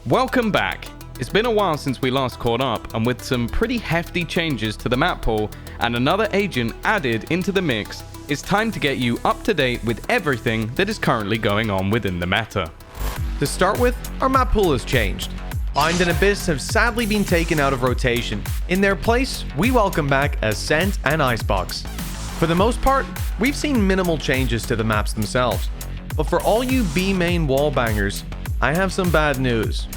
Welcome back. It's been a while since we last caught up, and with some pretty hefty changes to the map pool and another agent added into the mix, it's time to get you up to date with everything that is currently going on within the meta. To start with, our map pool has changed. Bind and Abyss have sadly been taken out of rotation. In their place, we welcome back Ascent and Icebox. For the most part, we've seen minimal changes to the maps themselves. But for all you B main wallbangers, I have some bad news.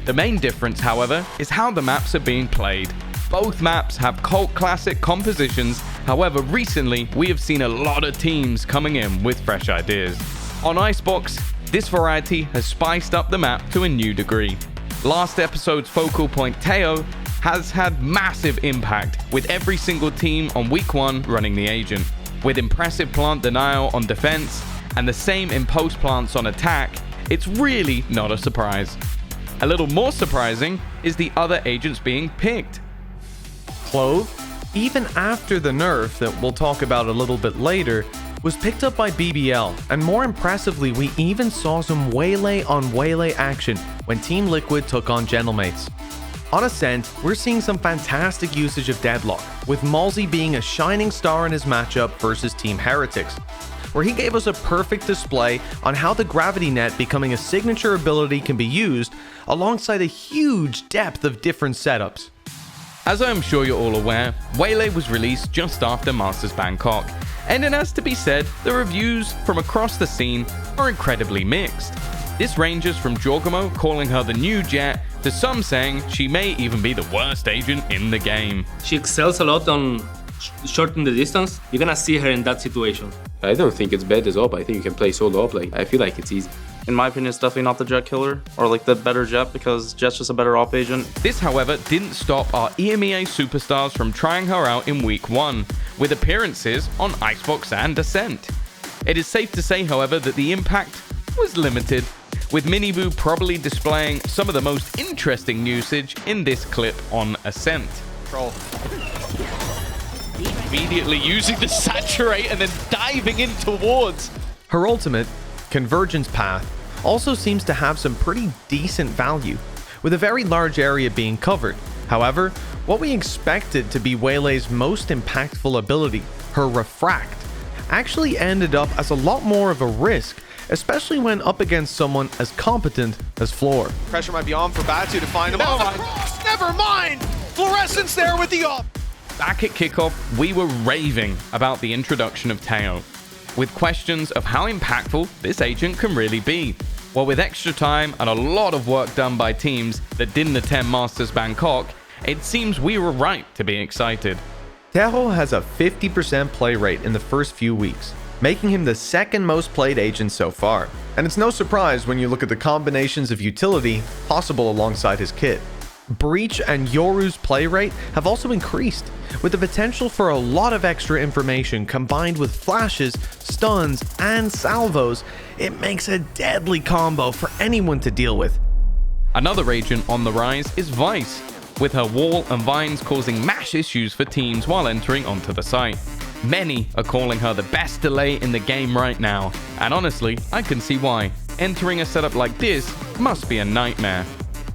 The main difference, however, is how the maps are being played. Both maps have cult classic compositions, however recently we have seen a lot of teams coming in with fresh ideas. On Icebox, this variety has spiced up the map to a new degree. Last episode's focal point Teo has had massive impact, with every single team on week 1 running the agent. With impressive plant denial on defense and the same impulse plants on attack, it's really not a surprise. A little more surprising is the other agents being picked. Clove, even after the nerf that we'll talk about a little bit later, was picked up by BBL, and more impressively, we even saw some waylay on waylay action when Team Liquid took on Gentlemates. On Ascent, we're seeing some fantastic usage of Deadlock, with Malzy being a shining star in his matchup versus Team Heretics, where he gave us a perfect display on how the Gravity Net becoming a signature ability can be used alongside a huge depth of different setups. As I am sure you're all aware, Waylay was released just after Masters Bangkok, and it has to be said, the reviews from across the scene are incredibly mixed. This ranges from Jorgamo calling her the new Jet, to some saying she may even be the worst agent in the game. She excels a lot on shorten the distance. You're gonna see her in that situation. I don't think it's bad as op. I think you can play solo op. I feel like it's easy. In my opinion, it's definitely not the Jet killer, or like the better Jet, because Jet's just a better op agent. This, however, didn't stop our EMEA superstars from trying her out in week 1, with appearances on Icebox and Ascent. It is safe to say, however, that the impact was limited, with Miniboo probably displaying some of the most interesting usage in this clip on Ascent. Troll. Immediately using the saturate and then diving in towards. Her ultimate, Convergence Path, also seems to have some pretty decent value, with a very large area being covered. However, what we expected to be Waylay's most impactful ability, her Refract, actually ended up as a lot more of a risk, especially when up against someone as competent as Floor. Pressure might be on for Batu to find him. Cross, never mind! Fluorescence there with the op. Back at kickoff, we were raving about the introduction of Teo, with questions of how impactful this agent can really be. Well, with extra time and a lot of work done by teams that didn't attend Masters Bangkok, it seems we were right to be excited. Teho has a 50% play rate in the first few weeks, making him the second most played agent so far. And it's no surprise when you look at the combinations of utility possible alongside his kit. Breach and Yoru's play rate have also increased, with the potential for a lot of extra information combined with flashes, stuns, and salvos. It makes a deadly combo for anyone to deal with. Another agent on the rise is Vyse, with her wall and vines causing mash issues for teams while entering onto the site. Many are calling her the best delay in the game right now, and honestly, I can see why. Entering a setup like this must be a nightmare.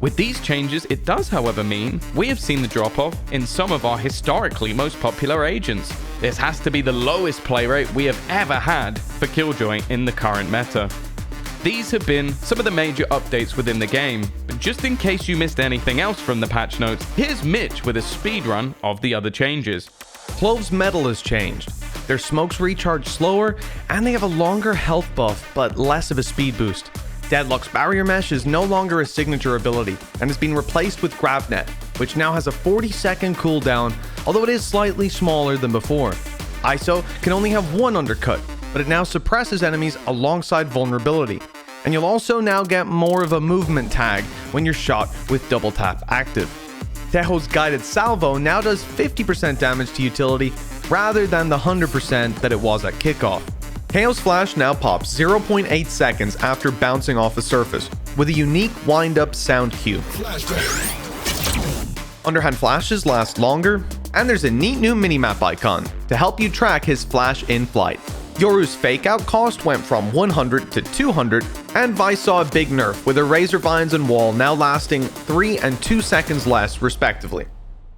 With these changes, it does, however, mean we have seen the drop-off in some of our historically most popular agents. This has to be the lowest play rate we have ever had for Killjoy in the current meta. These have been some of the major updates within the game, but just in case you missed anything else from the patch notes, here's Mitch with a speedrun of the other changes. Clove's metal has changed. Their smokes recharge slower, and they have a longer health buff, but less of a speed boost. Deadlock's Barrier Mesh is no longer a signature ability, and has been replaced with GravNet, which now has a 40-second cooldown, although it is slightly smaller than before. ISO can only have one undercut, but it now suppresses enemies alongside vulnerability. And you'll also now get more of a movement tag when you're shot with double tap active. Teho's Guided Salvo now does 50% damage to utility rather than the 100% that it was at kickoff. KO's flash now pops 0.8 seconds after bouncing off a surface, with a unique wind-up sound cue. Underhand flashes last longer, and there's a neat new minimap icon to help you track his flash in flight. Yoru's fake out cost went from 100 to 200, and Vyse saw a big nerf with her Razor Vines and Wall now lasting 3 and 2 seconds less respectively.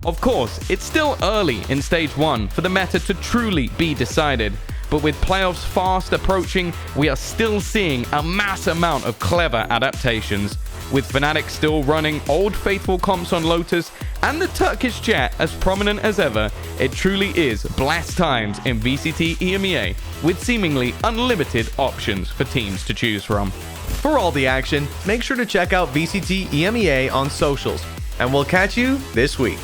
Of course, it's still early in Stage 1 for the meta to truly be decided, but with playoffs fast approaching, we are still seeing a mass amount of clever adaptations. With Fnatic still running old faithful comps on Lotus and the Turkish Jet as prominent as ever, it truly is blessed times in VCT EMEA, with seemingly unlimited options for teams to choose from. For all the action, make sure to check out VCT EMEA on socials, and we'll catch you this week.